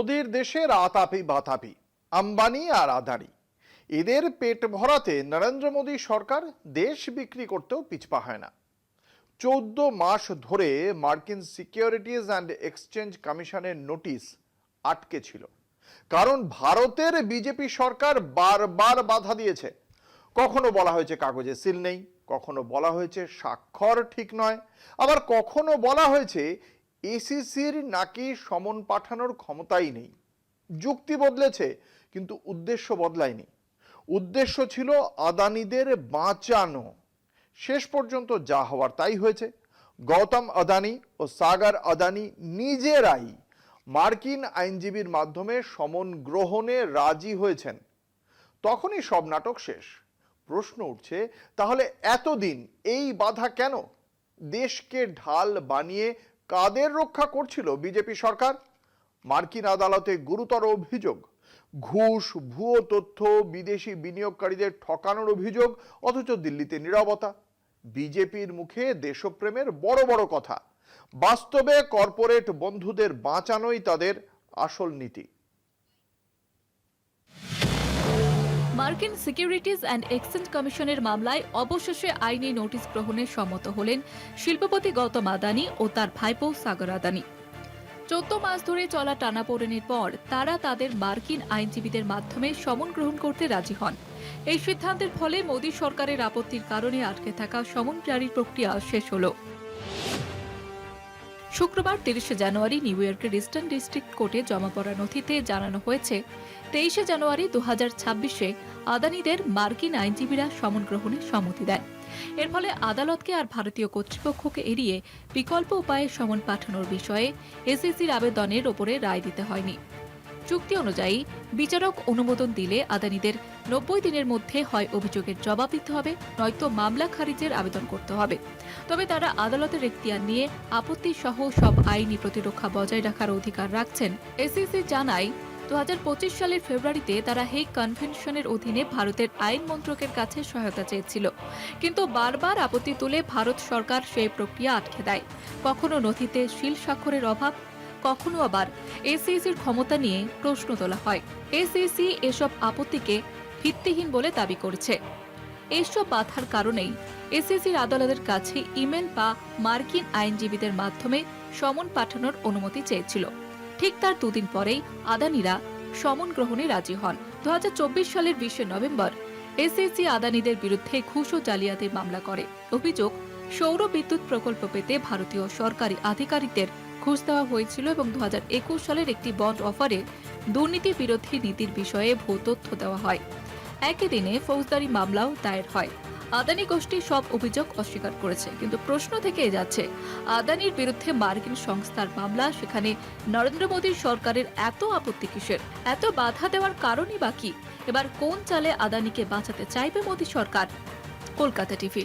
মোদির দেশে রাতাপি বাতাপি, আম্বানি আর আদানি এদের পেট ভরাতে নরেন্দ্র মোদী সরকার দেশ বিক্রি করতেও পিছপা হয় না। 14 মাস ধরে মার্কিন সিকিউরিটিজ অ্যান্ড এক্সচেঞ্জ কমিশনের নোটিশ আটকে ছিল, কারণ ভারতের বিজেপি সরকার বারবার বাধা দিয়েছে। কখনো বলা হয়েছে কাগজে সিল নেই, কখনো বলা হয়েছে স্বাক্ষর ঠিক নয়, আবার কখনো বলা হয়েছে এসিসির নাকি সমন পাঠানোর ক্ষমতাই নেই। যুক্তি বদলেছে কিন্তু উদ্দেশ্য বদলায়নি। উদ্দেশ্য ছিল আদানিদের বাঁচানো। শেষ পর্যন্ত যা হওয়ার তাই হয়েছে। গৌতম আদানি ও সাগর আদানি নিজেরাই মার্কিন আইনজীবীর মাধ্যমে সমন গ্রহণে রাজি হয়েছেন। তখনই সব নাটক শেষ। প্রশ্ন উঠছে, তাহলে এতদিন এই বাধা কেন? দেশকে ঢাল বানিয়ে কাদের রক্ষা করছিল বিজেপি সরকার? মার্কিন আদালতে গুরুতর অভিযোগ, ঘুষ, ভুয়ো তথ্য, বিদেশি বিনিয়োগকারীদের ঠকানোর অভিযোগ, অথচ দিল্লিতে নীরবতা। বিজেপির মুখে দেশপ্রেমের বড় বড় কথা, বাস্তবে কর্পোরেট বন্ধুদের বাঁচানোই তাদের আসল নীতি। মার্কিন সিকিউরিটিজ অ্যান্ড এক্সচেঞ্জ কমিশনের মামলায় অবশেষে আইনি নোটিশ গ্রহণে সম্মত হলেন শিল্পপতি গৌতম আদানি ও তার ভাইপো সাগর আদানি। 14 মাস ধরে চলা টানাপোড়েনের পর তারা তাদের মার্কিন আইনজীবীদের মাধ্যমে সমন গ্রহণ করতে রাজি হন। এই সিদ্ধান্তের ফলে মোদী সরকারের আপত্তির কারণে আটকে থাকা সমন জারির প্রক্রিয়া শেষ হল। শুক্রবার 30 জানুয়ারি নিউ ইয়র্কের ইস্টার্ন ডিস্ট্রিক্ট কোর্টে জমা পড়া নথিতে জানানো হয়েছে, 23 জানুয়ারি 2026-এ আদানিদের মার্কিন আইনজীবীরা সমন গ্রহণে সম্মতি দেন। এর ফলে আদালতকে আর ভারতীয় কর্তৃপক্ষকে এড়িয়ে বিকল্প উপায়ে সমন পাঠানোর বিষয়ে এসিসির আবেদনের ওপরে রায় দিতে হয়নি। চুক্তি অনুযায়ী বিচারক অনুমোদন দিলে আদানিদের 90 দিনের মধ্যে হয় অভিযোগের জবাব দিতে হবে, নয়তো মামলা খারিজের আবেদন করতে হবে। তবে তারা আদালতের এখতিয়ার নিয়ে আপত্তি সহ সব আইনি প্রতিরক্ষা বজায় রাখার অধিকার রাখছেন। এসিসি জানায়, 2025 সালের ফেব্রুয়ারিতে তারা হেগ কনভেনশনের অধীনে ভারতের আইন মন্ত্রকের কাছে সহায়তা চেয়েছিল, কিন্তু বারবার আপত্তি তুলে ভারত সরকার সেই প্রক্রিয়া আটকে দেয়। কখনো নথিতে সিল স্বাক্ষরের অভাব, কখনো আবার এসিসির ক্ষমতা নিয়ে প্রশ্ন তোলা হয়। এসিসি এসব আপত্তিকে ভিত্তিহীন বলে দাবি করেছে। এইসব বাধার কারণেই এসিসির আদালতের কাছে ইমেল বা মার্কিন আইনজীবীদের মাধ্যমে সমন পাঠানোর অনুমতি চেয়েছিল। ঠিক তার দুদিন পরেই আদানিরা সমন গ্রহণে রাজি হন। 2024 সালের 20 নভেম্বর এসিসি আদানিদের বিরুদ্ধে ঘুষ ও জালিয়াতির মামলা করে। অভিযোগ, সৌর বিদ্যুৎ প্রকল্প পেতে ভারতীয় সরকারি আধিকারিকদের ঘুষ দেওয়া হয়েছিল এবং 2021 সালের একটি বন্ড অফারে দুর্নীতি বিরোধী নীতির বিষয়ে ভুল তথ্য দেওয়া হয়। একই দিনে ফৌজদারি মামলাও দায়ের হয়। আদানি গোষ্ঠী সব অভিযোগ অস্বীকার করেছে, কিন্তু প্রশ্ন থেকে যাচ্ছে, আদানির বিরুদ্ধে মার্কিন সংস্থার মামলা, সেখানে নরেন্দ্র মোদীর সরকারের এত আপত্তি কিসের? এত বাধা দেওয়ার কারণই বা কি? এবার কোন চালে আদানিকে বাঁচাতে চাইবে মোদী সরকার? কলকাতা টিভি।